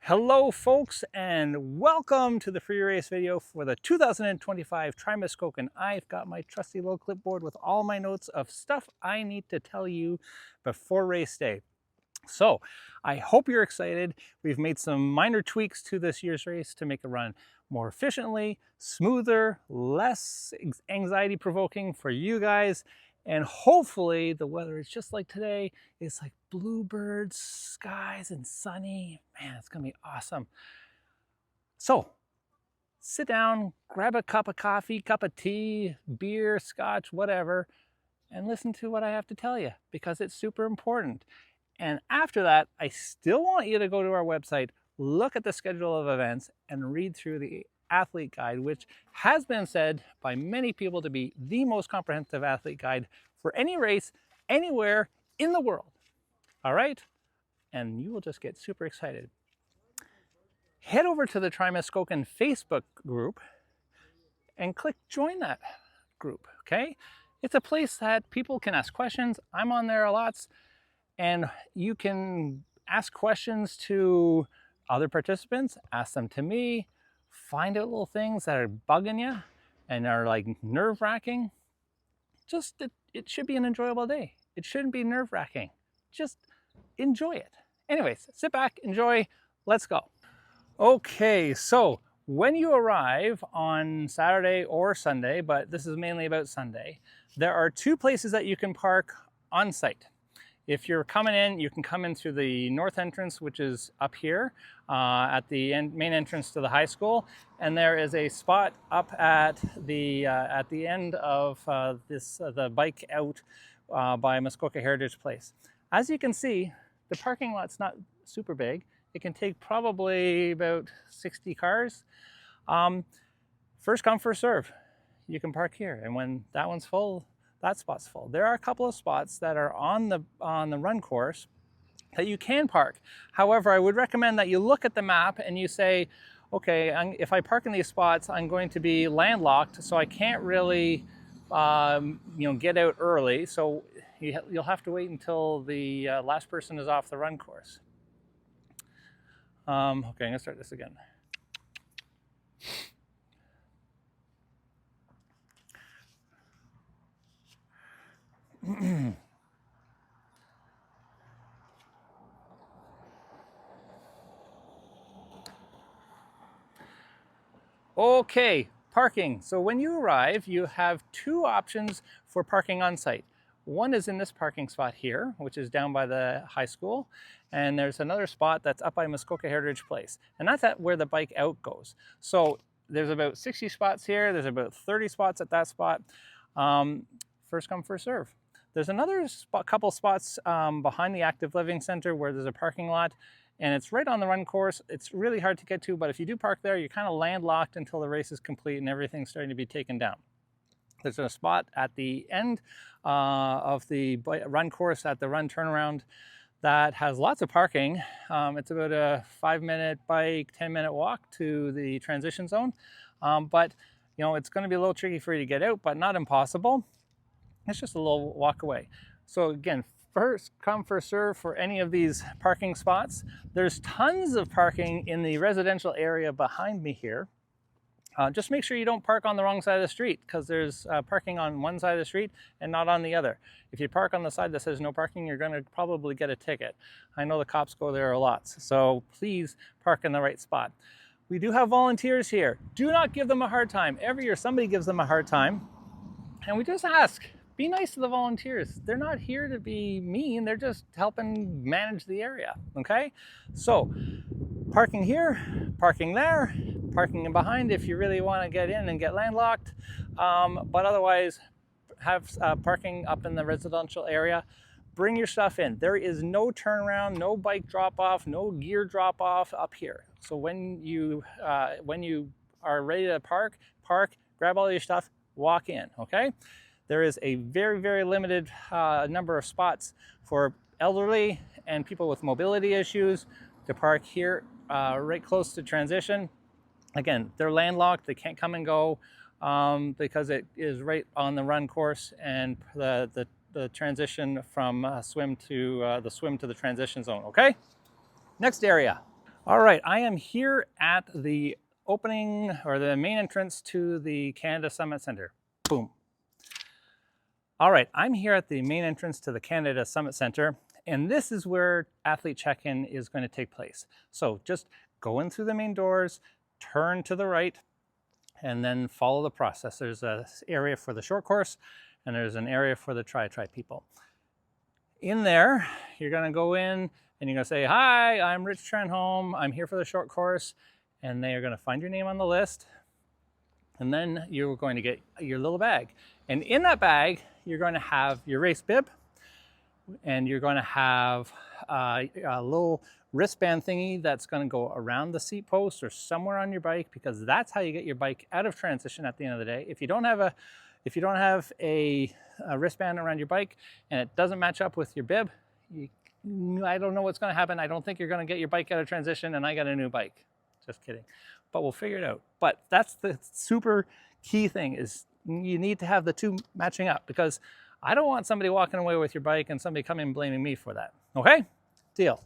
Hello folks, and welcome to the free race video for the 2025 TriMuskokan. I've got my trusty little clipboard with all my notes of stuff I need to tell you before race day. So I hope you're excited. We've made some minor tweaks to this year's race to make it run more efficiently, smoother, less anxiety provoking for you guys. And hopefully the weather is just like today. It's like bluebirds, skies, and sunny. Man, it's gonna be awesome. So sit down, grab a cup of coffee, cup of tea, beer, scotch, whatever, and listen to what I have to tell you because it's super important. And after that, I still want you to go to our website, look at the schedule of events, and read through the athlete guide, which has been said by many people to be the most comprehensive athlete guide for any race, anywhere in the world. All right? And you will just get super excited. Head over to the TriMuskokan Facebook group and click join that group, okay? It's a place that people can ask questions. I'm on there a lot. And you can ask questions to other participants, ask them to me, find out little things that are bugging you and are like nerve-wracking. Just, it should be an enjoyable day. It shouldn't be nerve-wracking. Just enjoy it. Anyways, sit back, enjoy, let's go. Okay, so when you arrive on Saturday or Sunday, but this is mainly about Sunday, there are two places that you can park on site. If you're coming in, you can come in through the north entrance, which is up here at the main entrance to the high school. And there is a spot up at the end of the bike out by Muskoka Heritage Place. As you can see, the parking lot's not super big. It can take probably about 60 cars. First come, first serve. You can park here. And when that one's full, that spot's full. There are a couple of spots that are on the run course that you can park. However, I would recommend that you look at the map and you say, okay, if I park in these spots, I'm going to be landlocked, so I can't really get out early. So you'll have to wait until the last person is off the run course. Okay, I'm gonna start this again. Okay, parking. So when you arrive, you have two options for parking on site. One is in this parking spot here, which is down by the high school. And there's another spot that's up by Muskoka Heritage Place. And that's where the bike out goes. So there's about 60 spots here. There's about 30 spots at that spot. First come, first serve. There's another couple spots behind the Active Living Center where there's a parking lot. And it's right on the run course. It's really hard to get to, but if you do park there, you're kind of landlocked until the race is complete and everything's starting to be taken down. There's a spot at the end of the run course at the run turnaround that has lots of parking. It's about a 5-minute bike, 10-minute walk to the transition zone. But it's going to be a little tricky for you to get out, but not impossible. It's just a little walk away. So again, first come, first serve for any of these parking spots. There's tons of parking in the residential area behind me here. Just make sure you don't park on the wrong side of the street because there's parking on one side of the street and not on the other. If you park on the side that says no parking, you're going to probably get a ticket. I know the cops go there a lot, so please park in the right spot. We do have volunteers here. Do not give them a hard time. Every year somebody gives them a hard time, and we just ask, be nice to the volunteers. They're not here to be mean. They're just helping manage the area, okay? So parking here, parking there, parking in behind if you really want to get in and get landlocked. But otherwise, have parking up in the residential area. Bring your stuff in. There is no turnaround, no bike drop-off, no gear drop-off up here. So when you are ready to park, grab all your stuff, walk in, okay? There is a very, very limited number of spots for elderly and people with mobility issues to park here right close to transition. Again, they're landlocked, they can't come and go because it is right on the run course and the transition from swim to the transition zone, okay? Next area. All right, I am here at the opening or the main entrance to the Canada Summit Center. Boom. All right, I'm here at the main entrance to the Canada Summit Center, and this is where athlete check-in is going to take place. So just go in through the main doors, turn to the right, and then follow the process. There's an area for the short course, and there's an area for the tri people. In there, you're going to go in and you're going to say, "Hi, I'm Rich Trenholm. I'm here for the short course." And they are going to find your name on the list. And then you're going to get your little bag. And in that bag, you're going to have your race bib, and you're going to have a little wristband thingy that's going to go around the seat post or somewhere on your bike, because that's how you get your bike out of transition at the end of the day. If you don't have a wristband around your bike and it doesn't match up with your bib, I don't know what's going to happen. I don't think you're going to get your bike out of transition and I got a new bike. Just kidding. But we'll figure it out. But that's the super key thing, is you need to have the two matching up, because I don't want somebody walking away with your bike and somebody coming and blaming me for that. Okay? Deal.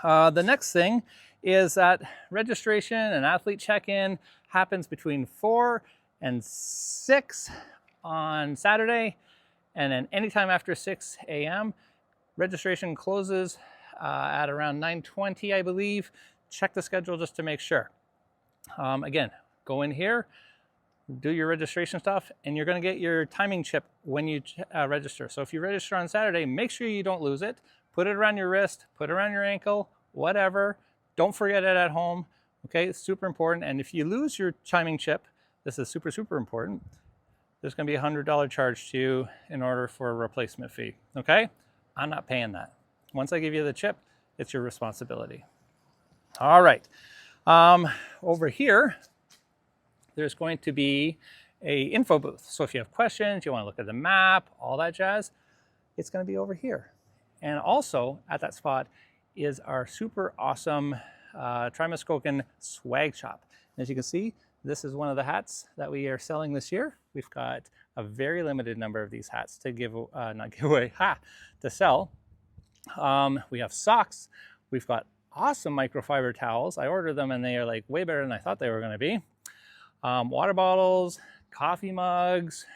The next thing is that registration and athlete check-in happens between 4 and 6 on Saturday, and then anytime after 6 a.m. Registration closes at around 9:20, I believe. Check the schedule just to make sure. Again, go in here, do your registration stuff, and you're going to get your timing chip when you register. So if you register on Saturday, make sure you don't lose it. Put it around your wrist, put it around your ankle, whatever. Don't forget it at home. Okay, it's super important. And if you lose your timing chip, this is super, super important, there's going to be a $100 charge to you in order for a replacement fee. Okay, I'm not paying that. Once I give you the chip, it's your responsibility. All right. Over here, there's going to be a info booth. So if you have questions, you want to look at the map, all that jazz, it's going to be over here. And also at that spot is our super awesome TriMuskokan swag shop. And as you can see, this is one of the hats that we are selling this year. We've got a very limited number of these hats to to sell. We have socks. We've got awesome microfiber towels. I ordered them and they are like way better than I thought they were going to be. Water bottles, coffee mugs,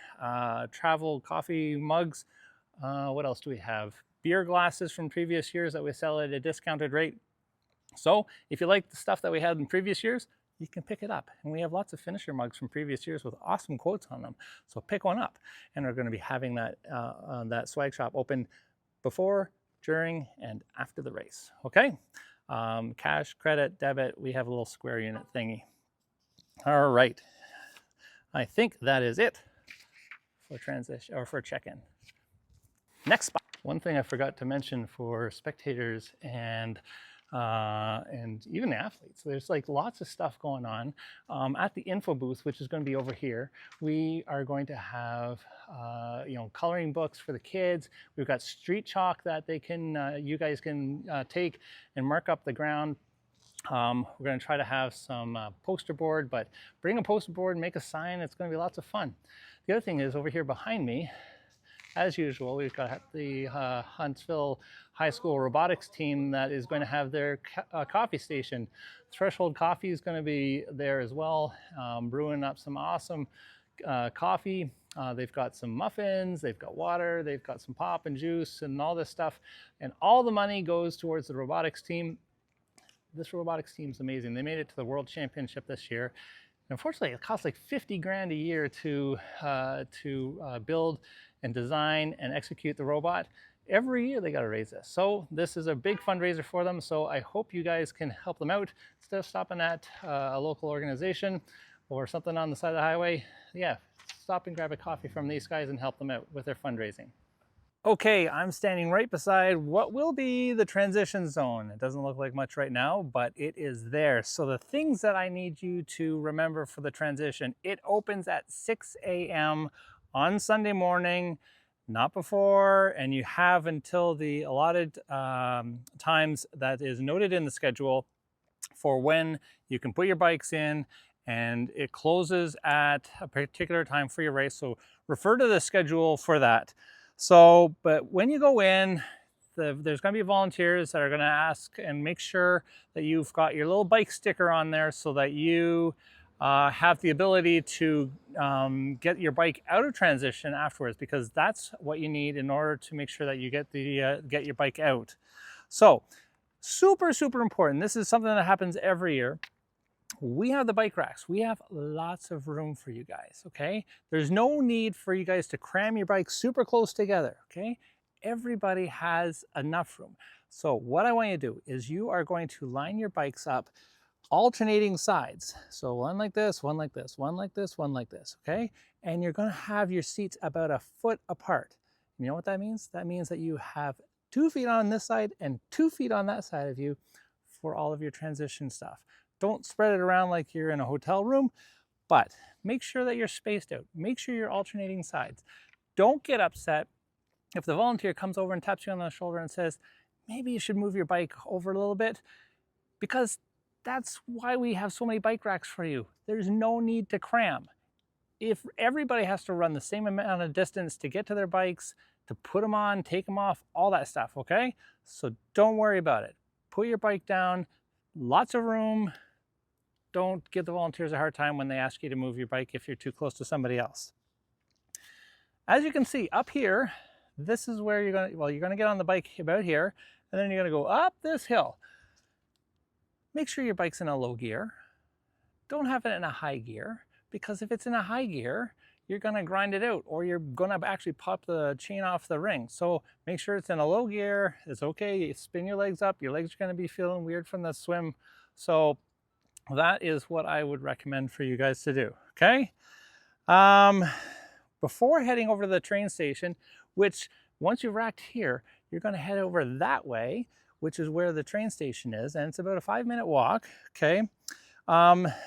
travel coffee mugs. What else do we have? Beer glasses from previous years that we sell at a discounted rate. So if you like the stuff that we had in previous years, you can pick it up. And we have lots of finisher mugs from previous years with awesome quotes on them. So pick one up. And we're going to be having that, that swag shop open before, during, and after the race. Okay? Cash, credit, debit, we have a little square unit thingy. All right. I think that is it for transition or for check-in. Next spot. One thing I forgot to mention for spectators and even the athletes, there's like lots of stuff going on at the info booth, which is going to be over here. We are going to have coloring books for the kids. We've got street chalk that they can you guys can take and mark up the ground. We're going to try to have some poster board, but bring a poster board and make a sign. It's going to be lots of fun. The other thing is over here behind me, as usual, we've got the Huntsville High School robotics team that is going to have their coffee station. Threshold Coffee is going to be there as well, brewing up some awesome coffee. They've got some muffins, they've got water, they've got some pop and juice and all this stuff. And all the money goes towards the robotics team. This robotics team is amazing. They made it to the World Championship this year. Unfortunately, it costs like 50 grand a year to build and design and execute the robot. Every year they got to raise this. So this is a big fundraiser for them. So I hope you guys can help them out. Instead of stopping at a local organization or something on the side of the highway, yeah, stop and grab a coffee from these guys and help them out with their fundraising. Okay, I'm standing right beside what will be the transition zone. It doesn't look like much right now, but it is there. So the things that I need you to remember for the transition, it opens at 6 a.m. on Sunday morning, not before, and you have until the allotted times that is noted in the schedule for when you can put your bikes in, and it closes at a particular time for your race. So refer to the schedule for that. So, but when you go in, there's going to be volunteers that are going to ask and make sure that you've got your little bike sticker on there so that you have the ability to get your bike out of transition afterwards, because that's what you need in order to make sure that you get your bike out. So super, super important. This is something that happens every year. We have the bike racks. We have lots of room for you guys, okay? There's no need for you guys to cram your bikes super close together, okay? Everybody has enough room. So what I want you to do is you are going to line your bikes up alternating sides. So one like this, one like this, one like this, one like this, okay? And you're gonna have your seats about a foot apart. You know what that means? That means that you have 2 feet on this side and 2 feet on that side of you for all of your transition stuff. Don't spread it around like you're in a hotel room, but make sure that you're spaced out. Make sure you're alternating sides. Don't get upset if the volunteer comes over and taps you on the shoulder and says, maybe you should move your bike over a little bit, because that's why we have so many bike racks for you. There's no need to cram. If everybody has to run the same amount of distance to get to their bikes, to put them on, take them off, all that stuff, okay? So don't worry about it. Put your bike down, lots of room. Don't give the volunteers a hard time when they ask you to move your bike if you're too close to somebody else. As you can see up here, this is where you're gonna get on the bike about here, and then you're gonna go up this hill. Make sure your bike's in a low gear. Don't have it in a high gear, because if it's in a high gear, you're gonna grind it out, or you're gonna actually pop the chain off the ring. So make sure it's in a low gear. It's okay, you spin your legs up. Your legs are gonna be feeling weird from the swim. So that is what I would recommend for you guys to do, okay? Before heading over to the train station, which once you've racked here, you're gonna head over that way, which is where the train station is, and it's about a 5-minute walk, okay?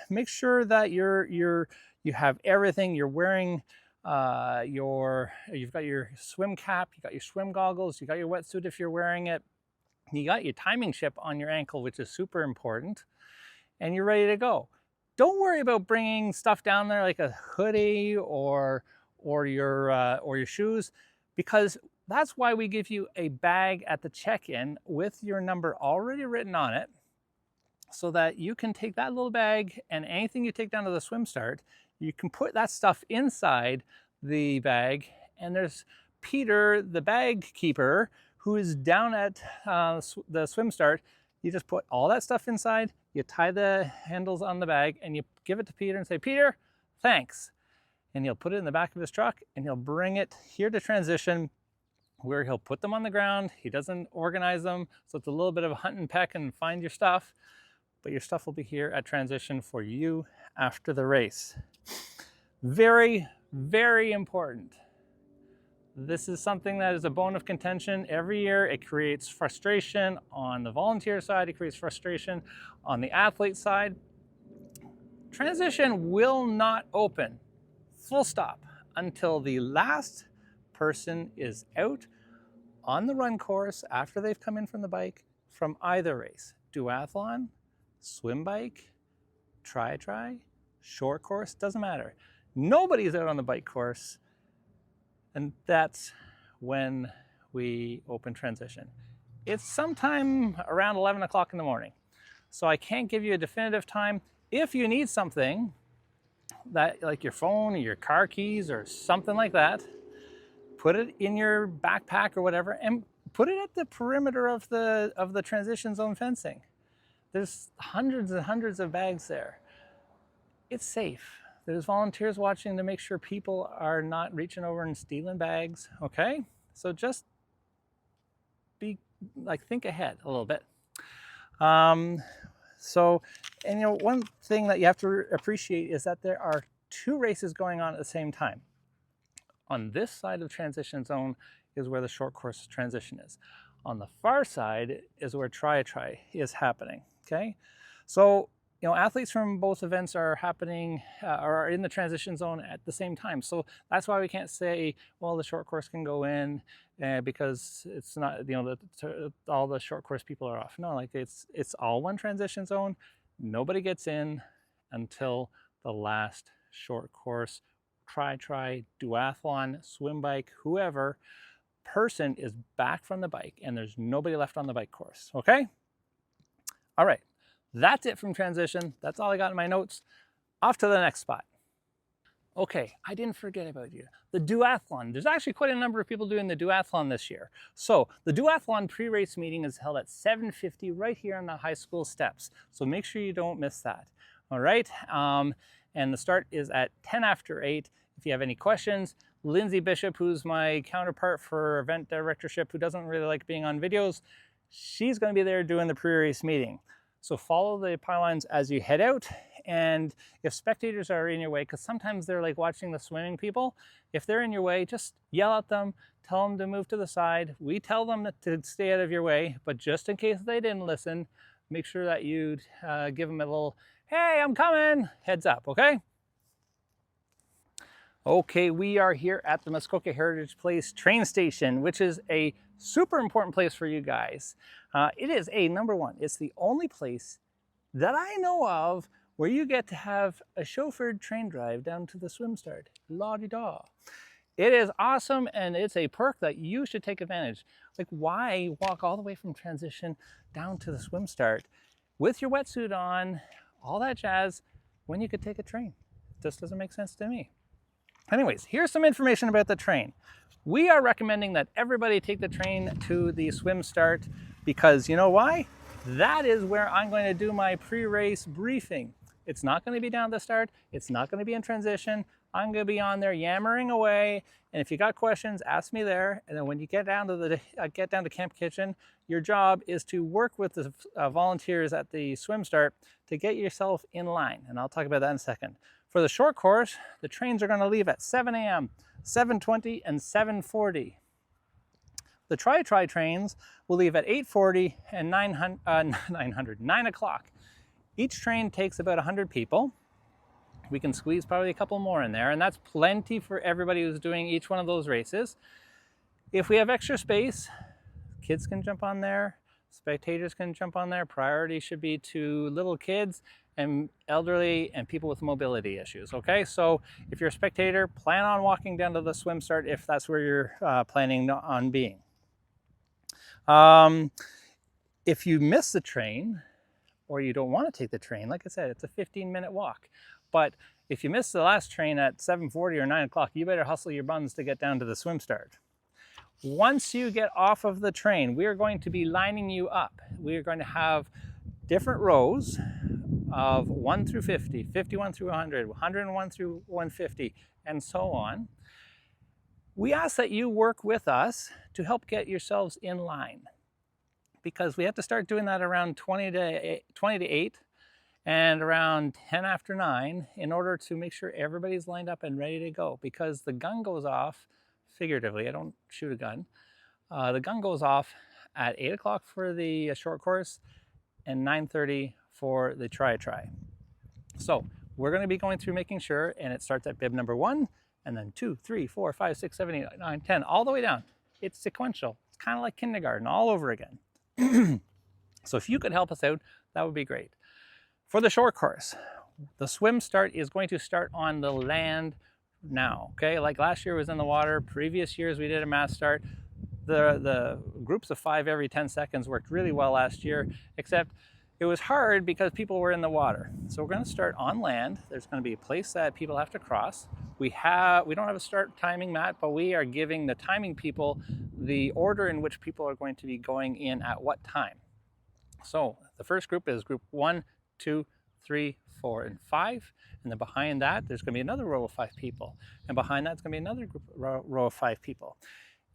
Make sure that you have everything. You're wearing you've got your swim cap, you got your swim goggles, you got your wetsuit if you're wearing it, you got your timing chip on your ankle, which is super important, and you're ready to go. Don't worry about bringing stuff down there like a hoodie or your shoes, because that's why we give you a bag at the check-in with your number already written on it, so that you can take that little bag and anything you take down to the swim start, you can put that stuff inside the bag. And there's Peter, the bag keeper, who is down at the swim start. You just put all that stuff inside, you tie the handles on the bag, and you give it to Peter and say, Peter, thanks. And he'll put it in the back of his truck, and he'll bring it here to transition, where he'll put them on the ground. He doesn't organize them, so it's a little bit of a hunt and peck and find your stuff, but your stuff will be here at transition for you after the race. Very, very important. This is something that is a bone of contention every year. It creates frustration on the volunteer side. It creates frustration on the athlete side. Transition will not open, full stop, until the last person is out on the run course after they've come in from the bike from either race. Duathlon, swim bike, tri, short course, doesn't matter. Nobody's out on the bike course, and that's when we open transition. It's sometime around 11 o'clock in the morning. So I can't give you a definitive time. If you need something, that like your phone or your car keys or something like that, put it in your backpack or whatever, and put it at the perimeter of the transition zone fencing. There's hundreds and hundreds of bags there. It's safe. There's volunteers watching to make sure people are not reaching over and stealing bags, okay? So just think ahead a little bit. And one thing that you have to appreciate is that there are 2 races going on at the same time. On this side of the transition zone is where the short course transition is. On the far side is where tri is happening, okay? So, athletes from both events are happening, are in the transition zone at the same time. So that's why we can't say, well, the short course can go in because it's not, all the short course people are off. No, it's all one transition zone. Nobody gets in until the last short course, tri, duathlon, swim bike, whoever, person is back from the bike and there's nobody left on the bike course, okay? All right, that's it from transition. That's all I got in my notes. Off to the next spot. Okay, I didn't forget about you. The duathlon. There's actually quite a number of people doing the duathlon this year. So the duathlon pre-race meeting is held at 7:50 right here on the high school steps. So make sure you don't miss that. All right, and the start is at 10 after 8. If you have any questions, Lindsay Bishop, who's my counterpart for event directorship, who doesn't really like being on videos, she's going to be there doing the pre-race meeting. So follow the pylons as you head out. And if spectators are in your way, because sometimes they're like watching the swimming people, if they're in your way, just yell at them, tell them to move to the side. We tell them to stay out of your way, but just in case they didn't listen, make sure that you give them a little, hey, I'm coming, heads up, okay? Okay, we are here at the Muskoka Heritage Place train station, which is a super important place for you guys. It is number one, it's the only place that I know of where you get to have a chauffeured train drive down to the swim start. La-di-da. It is awesome, and it's a perk that you should take advantage. Like, why walk all the way from transition down to the swim start with your wetsuit on, all that jazz, when you could take a train? It just doesn't make sense to me. Anyways, here's some information about the train. We are recommending that everybody take the train to the swim start because you know why? That is where I'm going to do my pre-race briefing. It's not going to be down at the start. It's not going to be in transition. I'm going to be on there yammering away. And if you got questions, ask me there. And then when you get down to Camp Kitchen, your job is to work with the volunteers at the swim start to get yourself in line. And I'll talk about that in a second. For the short course, the trains are going to leave at 7 a.m., 7:20, and 7:40. The Tri trains will leave at 8:40 and 9 o'clock. Each train takes about 100 people. We can squeeze probably a couple more in there, and that's plenty for everybody who's doing each one of those races. If we have extra space, kids can jump on there, spectators can jump on there. Priority should be to little kids and elderly and people with mobility issues, okay? So if you're a spectator, plan on walking down to the swim start if that's where you're planning on being. If you miss the train, or you don't want to take the train, like I said, it's a 15-minute walk. But if you miss the last train at 7:40 or 9 o'clock, you better hustle your buns to get down to the swim start. Once you get off of the train, we are going to be lining you up. We are going to have different rows of 1 through 50, 51 through 100, 101 through 150, and so on. We ask that you work with us to help get yourselves in line, because we have to start doing that around 20 to 8 and around 10 after 9 in order to make sure everybody's lined up and ready to go, because the gun goes off, figuratively, I don't shoot a gun, the gun goes off at 8 o'clock for the short course and 9:30 for the tri. So we're going to be going through making sure, and it starts at bib number 1, and then 2, 3, 4, 5, 6, 7, 8, 9, 10, all the way down. It's sequential. It's kind of like kindergarten all over again. So if you could help us out, that would be great. For the short course, the swim start is going to start on the land now, okay? Like last year was in the water. Previous years we did a mass start. The groups of 5 every 10 seconds worked really well last year, except it was hard because people were in the water. So we're going to start on land. There's going to be a place that people have to cross. We don't have a start timing mat, but we are giving the timing people the order in which people are going to be going in at what time. So the first group is group 1, 2, 3, 4, and 5. And then behind that, there's going to be another row of 5 people. And behind that's going to be another row of 5 people.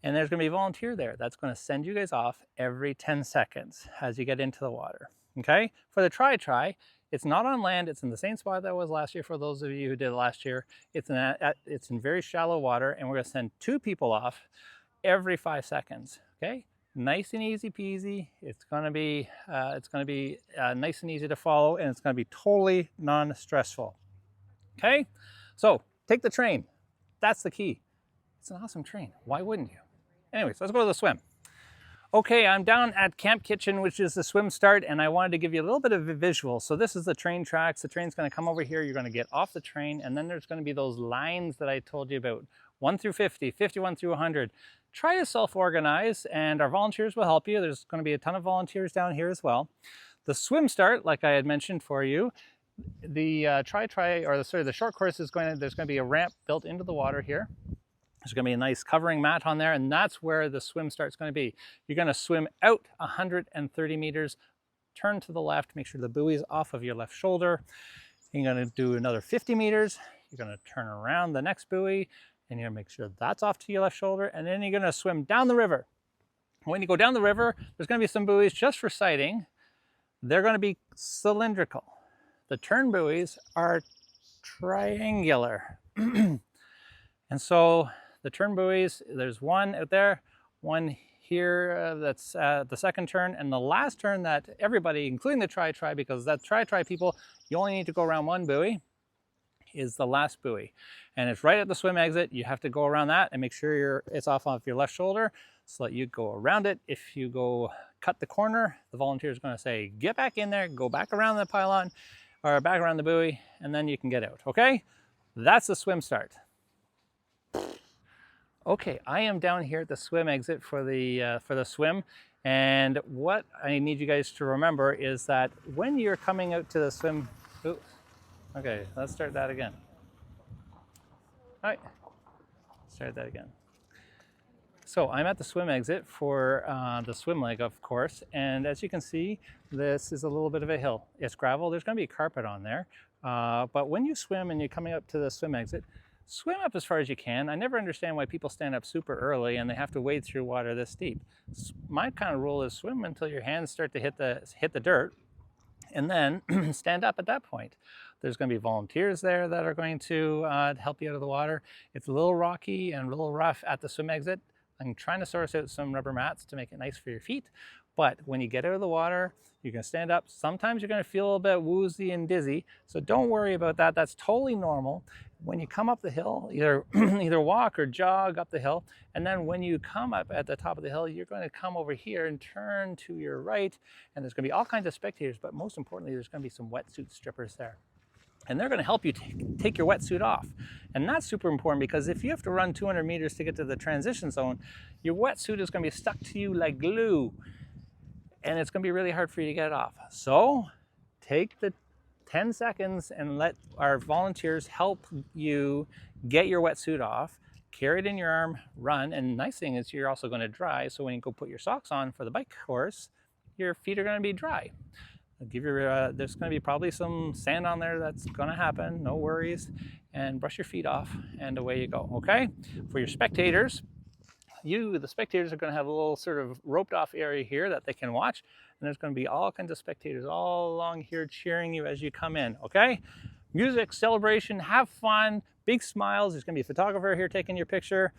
And there's going to be a volunteer there that's going to send you guys off every 10 seconds as you get into the water. Okay? For the tri, it's not on land. It's in the same spot that it was last year for those of you who did it last year. It's in very shallow water, and we're going to send 2 people off every 5 seconds. Okay? Nice and easy peasy. It's going to be nice and easy to follow, and it's going to be totally non-stressful. Okay? So take the train. That's the key. It's an awesome train. Why wouldn't you? Anyways, let's go to the swim. Okay, I'm down at Camp Kitchen, which is the swim start, and I wanted to give you a little bit of a visual. So this is the train tracks. The train's going to come over here. You're going to get off the train, and then there's going to be those lines that I told you about 1 through 50, 51 through 100. Try to self-organize, and our volunteers will help you. There's going to be a ton of volunteers down here as well. The swim start, like I had mentioned for you, the the short course is there's going to be a ramp built into the water here. There's going to be a nice covering mat on there, and that's where the swim start's going to be. You're going to swim out 130 meters, turn to the left, make sure the buoy's off of your left shoulder. You're going to do another 50 meters. You're going to turn around the next buoy, and you're going to make sure that's off to your left shoulder, and then you're going to swim down the river. When you go down the river, there's going to be some buoys just for sighting. They're going to be cylindrical. The turn buoys are triangular. And so the turn buoys, there's one out there, one here that's the second turn, and the last turn that everybody, including the tri-tri, because that tri-tri people, you only need to go around one buoy, is the last buoy. And it's right at the swim exit. You have to go around that and make sure it's off of your left shoulder so that you go around it. If you go cut the corner, the volunteer is going to say, get back in there, go back around the pylon, or back around the buoy, and then you can get out, okay? That's the swim start. Okay, I am down here at the swim exit for the swim, and what I need you guys to remember is that when you're coming out to the swim, okay, let's start that again. All right, start that again. So I'm at the swim exit for the swim leg, of course, and as you can see, this is a little bit of a hill. It's gravel, there's going to be carpet on there, but when you swim and you're coming up to the swim exit, swim up as far as you can. I never understand why people stand up super early and they have to wade through water this deep. My kind of rule is swim until your hands start to hit the dirt, and then stand up at that point. There's going to be volunteers there that are going to help you out of the water. It's a little rocky and a little rough at the swim exit. I'm trying to source out some rubber mats to make it nice for your feet. But when you get out of the water, you can stand up. Sometimes you're going to feel a little bit woozy and dizzy. So don't worry about that. That's totally normal. When you come up the hill, either walk or jog up the hill. And then when you come up at the top of the hill, you're going to come over here and turn to your right. And there's going to be all kinds of spectators. But most importantly, there's going to be some wetsuit strippers there. And they're going to help you take your wetsuit off. And that's super important because if you have to run 200 meters to get to the transition zone, your wetsuit is going to be stuck to you like glue. And it's going to be really hard for you to get it off. So take the 10 seconds and let our volunteers help you get your wetsuit off, carry it in your arm, run. And the nice thing is you're also going to dry. So when you go put your socks on for the bike course, your feet are going to be dry. There's going to be probably some sand on there. That's going to happen. No worries. And brush your feet off and away you go. Okay? For your spectators, the spectators are going to have a little sort of roped off area here that they can watch. And there's going to be all kinds of spectators all along here cheering you as you come in. Okay? Music, celebration, have fun, big smiles. There's going to be a photographer here taking your picture.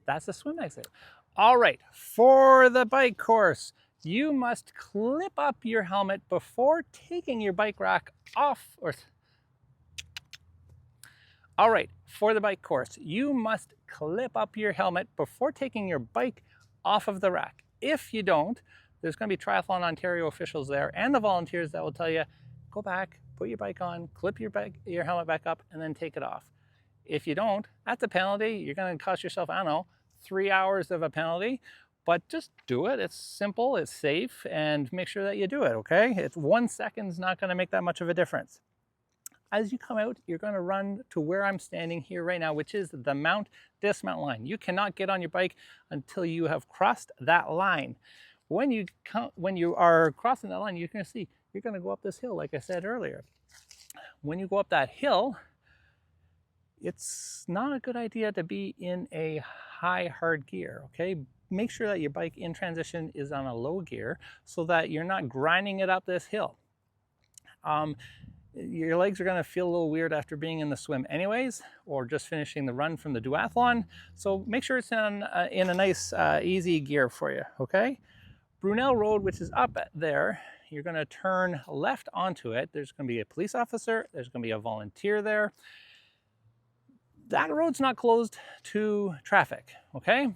That's the swim exit. All right. For the bike course, you must clip up your helmet before taking your bike rack off. All right, for the bike course, you must clip up your helmet before taking your bike off of the rack. If you don't, there's going to be Triathlon Ontario officials there and the volunteers that will tell you, go back, put your bike on, clip your helmet back up, and then take it off. If you don't, that's a penalty. You're going to cost yourself, I don't know, 3 hours of a penalty. But just do it. It's simple, it's safe, and make sure that you do it, okay? It's 1 second's not going to make that much of a difference. As you come out, you're going to run to where I'm standing here right now, which is the dismount line. You cannot get on your bike until you have crossed that line. When you are crossing that line, you're going to see you're going to go up this hill, like I said earlier. When you go up that hill, it's not a good idea to be in a high, hard gear, okay? Make sure that your bike in transition is on a low gear so that you're not grinding it up this hill. Your legs are going to feel a little weird after being in the swim anyways, or just finishing the run from the duathlon. So make sure it's in a nice, easy gear for you, okay? Brunel Road, which is up there, you're going to turn left onto it. There's going to be a police officer. There's going to be a volunteer there. That road's not closed to traffic, okay?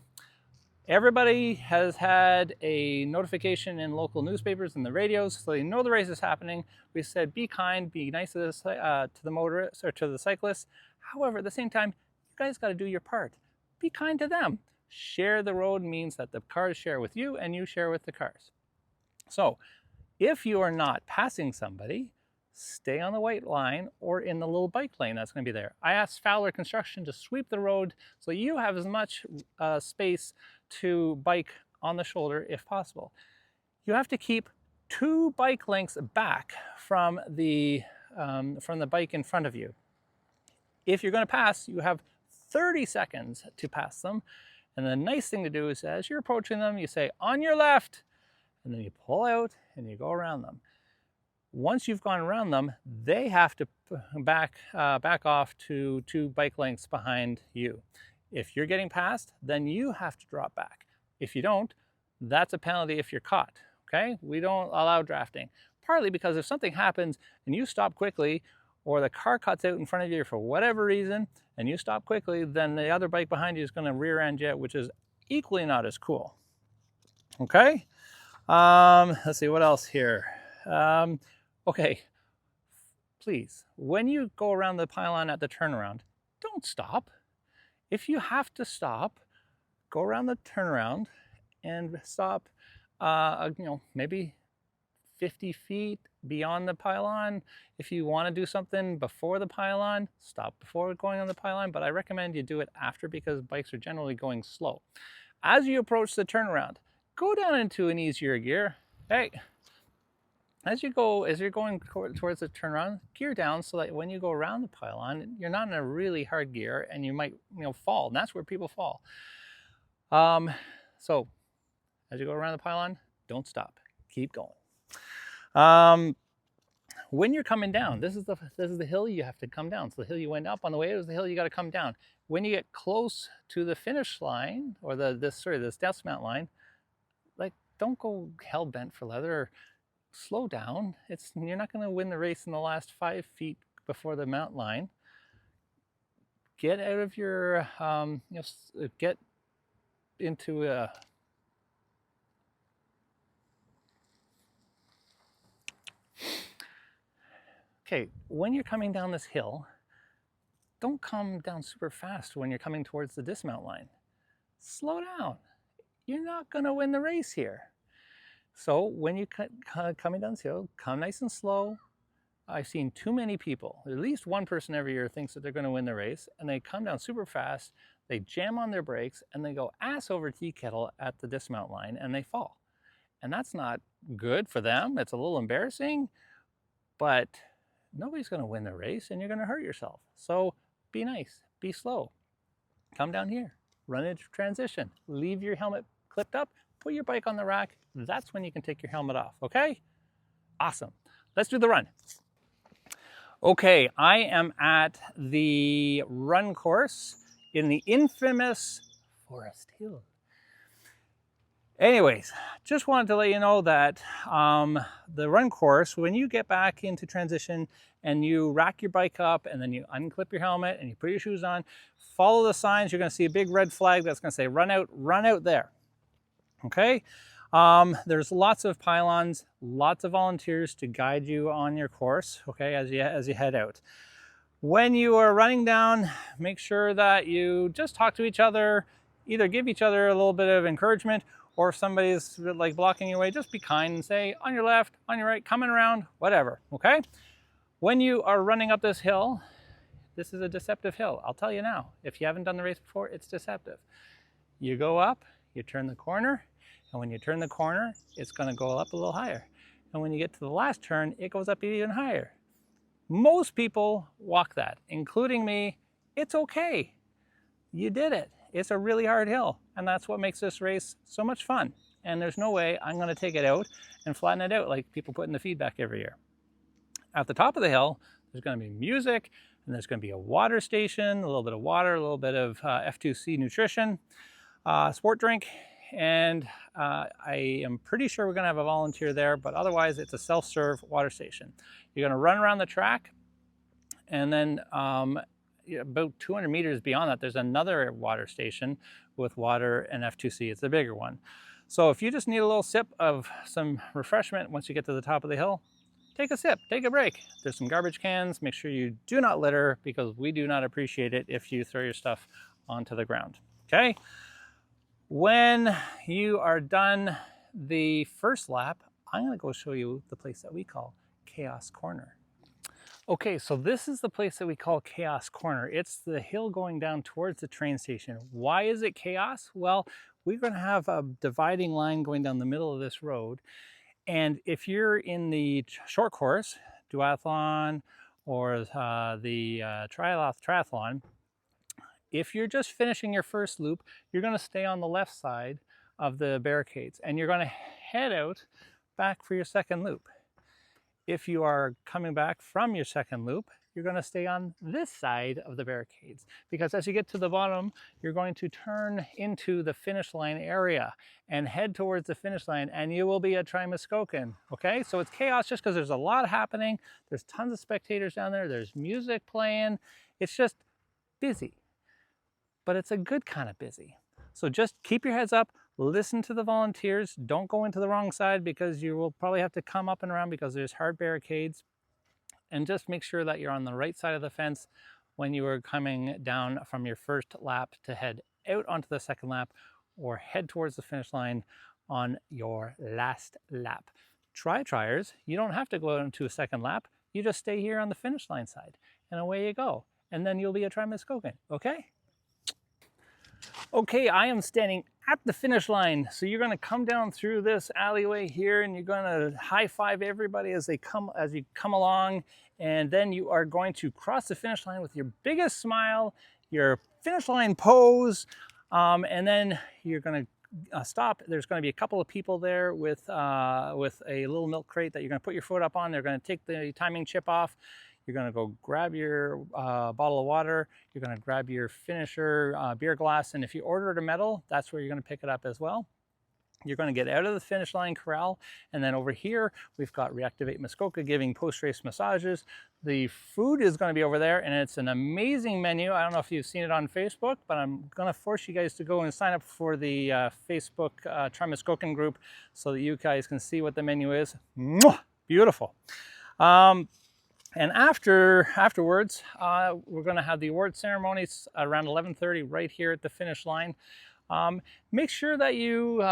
Everybody has had a notification in local newspapers and the radios, so they know the race is happening. We said be kind, be nice to the motorists or to the cyclists. However, at the same time, you guys got to do your part. be kind to them. Share the road means that the cars share with you and you share with the cars. So if you are not passing somebody, stay on the white line or in the little bike lane that's going to be there. I asked Fowler Construction to sweep the road so you have as much space to bike on the shoulder if possible. You have to keep 2 bike lengths back from the bike in front of you. If you're going to pass, you have 30 seconds to pass them. And the nice thing to do is as you're approaching them, you say, on your left, and then you pull out and you go around them. Once you've gone around them, they have to back off to 2 bike lengths behind you. If you're getting passed, then you have to drop back. If you don't, that's a penalty if you're caught, okay? We don't allow drafting. Partly because if something happens and you stop quickly, or the car cuts out in front of you for whatever reason, and you stop quickly, then the other bike behind you is going to rear end you, which is equally not as cool. Okay? Let's see, what else here? Okay, please, when you go around the pylon at the turnaround, don't stop. If you have to stop, go around the turnaround and stop, maybe 50 feet beyond the pylon. If you want to do something before the pylon, stop before going on the pylon, but I recommend you do it after because bikes are generally going slow. As you approach the turnaround, go down into an easier gear. Hey, as you're going towards the turnaround, gear down so that when you go around the pylon, you're not in a really hard gear and you might fall, and that's where people fall. So as you go around the pylon, don't stop, keep going. When you're coming down, this is the hill you have to come down. So the hill you went up on the way, it was the hill you got to come down. When you get close to the finish line or this dismount line, like, don't go hell bent for leather. Slow down. You're not going to win the race in the last 5 feet before the mount line. Get out of your get into a okay, when you're coming down this hill, don't come down super fast when you're coming towards the dismount line. Slow down. You're not going to win the race here. So when you coming down this hill, come nice and slow. I've seen too many people, at least one person every year thinks that they're going to win the race, and they come down super fast, they jam on their brakes, and they go ass over tea kettle at the dismount line, and they fall. And that's not good for them. It's a little embarrassing, but nobody's going to win the race, and you're going to hurt yourself. So be nice, be slow. Come down here, run into transition, leave your helmet clipped up, put your bike on the rack. That's when you can take your helmet off, okay? Awesome. Let's do the run. Okay, I am at the run course in the infamous Forest Hill. Anyways, just wanted to let you know that the run course, when you get back into transition and you rack your bike up and then you unclip your helmet and you put your shoes on, follow the signs. You're going to see a big red flag that's going to say run out there. Okay, there's lots of pylons, lots of volunteers to guide you on your course, okay, as you head out. When you are running down, make sure that you just talk to each other, either give each other a little bit of encouragement, or if somebody's like blocking your way, just be kind and say on your left, on your right, coming around, whatever, okay? When you are running up this hill, this is a deceptive hill. I'll tell you now, if you haven't done the race before, it's deceptive. You go up, you turn the corner, and when you turn the corner, it's going to go up a little higher. And when you get to the last turn, it goes up even higher. Most people walk that, including me. It's okay. You did it. It's a really hard hill, and that's what makes this race so much fun. And there's no way I'm going to take it out and flatten it out like people put in the feedback every year. At the top of the hill, there's going to be music, and there's going to be a water station, a little bit of water, a little bit of F2C nutrition, sport drink, and I am pretty sure we're going to have a volunteer there, but otherwise it's a self-serve water station. You're going to run around the track, and then about 200 meters beyond that, there's another water station with water and F2C. It's the bigger one. So if you just need a little sip of some refreshment once you get to the top of the hill, take a sip, take a break. There's some garbage cans. Make sure you do not litter because we do not appreciate it if you throw your stuff onto the ground. okay? When you are done the first lap, I'm gonna go show you the place that we call Chaos Corner. Okay, so this is the place that we call Chaos Corner. It's the hill going down towards the train station. Why is it chaos? Well, we're gonna have a dividing line going down the middle of this road. And if you're in the short course, duathlon, or the triathlon, if you're just finishing your first loop, you're gonna stay on the left side of the barricades and you're gonna head out back for your second loop. If you are coming back from your second loop, you're going to stay on this side of the barricades, because as you get to the bottom, you're going to turn into the finish line area and head towards the finish line, and you will be at TriMuskokan. Okay, so it's chaos just because there's a lot happening. There's tons of spectators down there. There's music playing. It's just busy, but it's a good kind of busy. So just keep your heads up. Listen to the volunteers. Don't go into the wrong side, because you will probably have to come up and around because there's hard barricades. And just make sure that you're on the right side of the fence when you are coming down from your first lap to head out onto the second lap or head towards the finish line on your last lap. Triers, you don't have to go into a second lap. You just stay here on the finish line side and away you go. And then you'll be a TriMuskokan, okay? Okay, I am standing at the finish line. So you're gonna come down through this alleyway here and you're gonna high five everybody as you come along. And then you are going to cross the finish line with your biggest smile, your finish line pose. And then you're gonna stop. There's gonna be a couple of people there with a little milk crate that you're gonna put your foot up on. They're gonna take the timing chip off. You're gonna go grab your bottle of water. You're gonna grab your finisher beer glass. And if you ordered a medal, that's where you're gonna pick it up as well. You're gonna get out of the finish line corral. And then over here, we've got Reactivate Muskoka giving post-race massages. The food is gonna be over there, and it's an amazing menu. I don't know if you've seen it on Facebook, but I'm gonna force you guys to go and sign up for the Facebook TriMuskokan group so that you guys can see what the menu is. Mwah! Beautiful. And afterwards, we're going to have the award ceremonies around 11:30 right here at the finish line. Make sure that you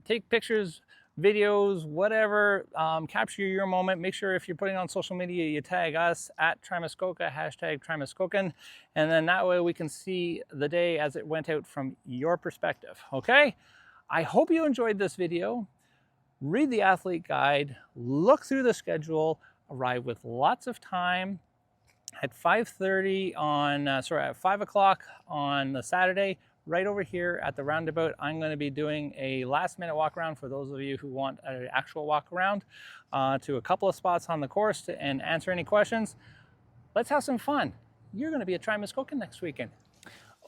take pictures, videos, whatever, capture your moment. Make sure if you're putting on social media, you tag us at TriMuskoka, #TriMuskokan, and then that way we can see the day as it went out from your perspective, okay? I hope you enjoyed this video. Read the athlete guide, look through the schedule, arrive with lots of time. At 5:30 on, at 5 o'clock on the Saturday, right over here at the roundabout, I'm going to be doing a last-minute walk around for those of you who want an actual walk around to a couple of spots on the course and answer any questions. Let's have some fun. You're going to be at TriMuskokan next weekend.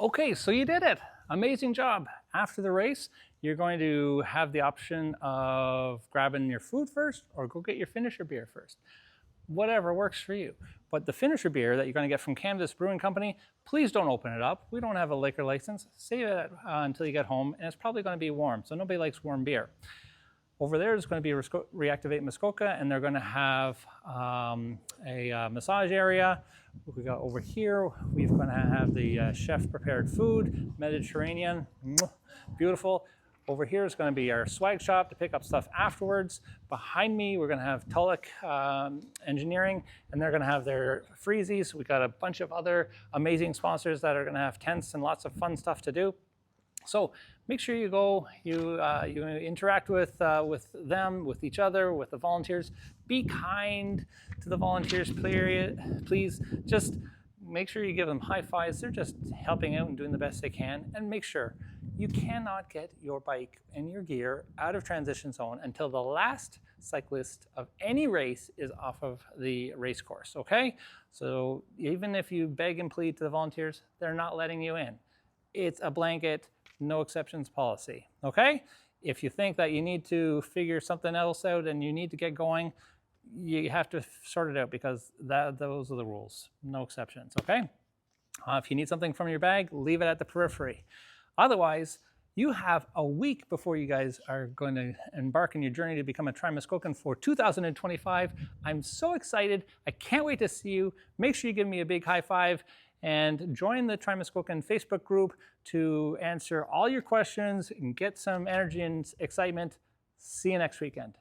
Okay, so you did it. Amazing job. After the race, you're going to have the option of grabbing your food first or go get your finisher beer first. Whatever works for you. But the finisher beer that you're going to get from Canvas Brewing Company, please don't open it up. We don't have a liquor license. Save it until you get home, and it's probably going to be warm, so nobody likes warm beer. Over there is going to be Reactivate Muskoka, and they're going to have a massage area. We got over here, we're going to have the chef-prepared food, Mediterranean, beautiful. Over here is going to be our swag shop to pick up stuff afterwards. Behind me, we're going to have Tulloch Engineering, and they're going to have their freezies. We've got a bunch of other amazing sponsors that are going to have tents and lots of fun stuff to do. So make sure you go, you interact with them, with each other, with the volunteers. Be kind to the volunteers, please. Just make sure you give them high fives. They're just helping out and doing the best they can. And make sure you cannot get your bike and your gear out of transition zone until the last cyclist of any race is off of the race course, okay? So even if you beg and plead to the volunteers, they're not letting you in. It's a blanket, no exceptions policy, okay? If you think that you need to figure something else out and you need to get going, you have to sort it out, because those are the rules, no exceptions, okay? If you need something from your bag, leave it at the periphery. Otherwise, you have a week before you guys are going to embark on your journey to become a TriMuskokan for 2025. I'm so excited. I can't wait to see you. Make sure you give me a big high five. and join the TriMuskokan Facebook group to answer all your questions and get some energy and excitement. See you next weekend.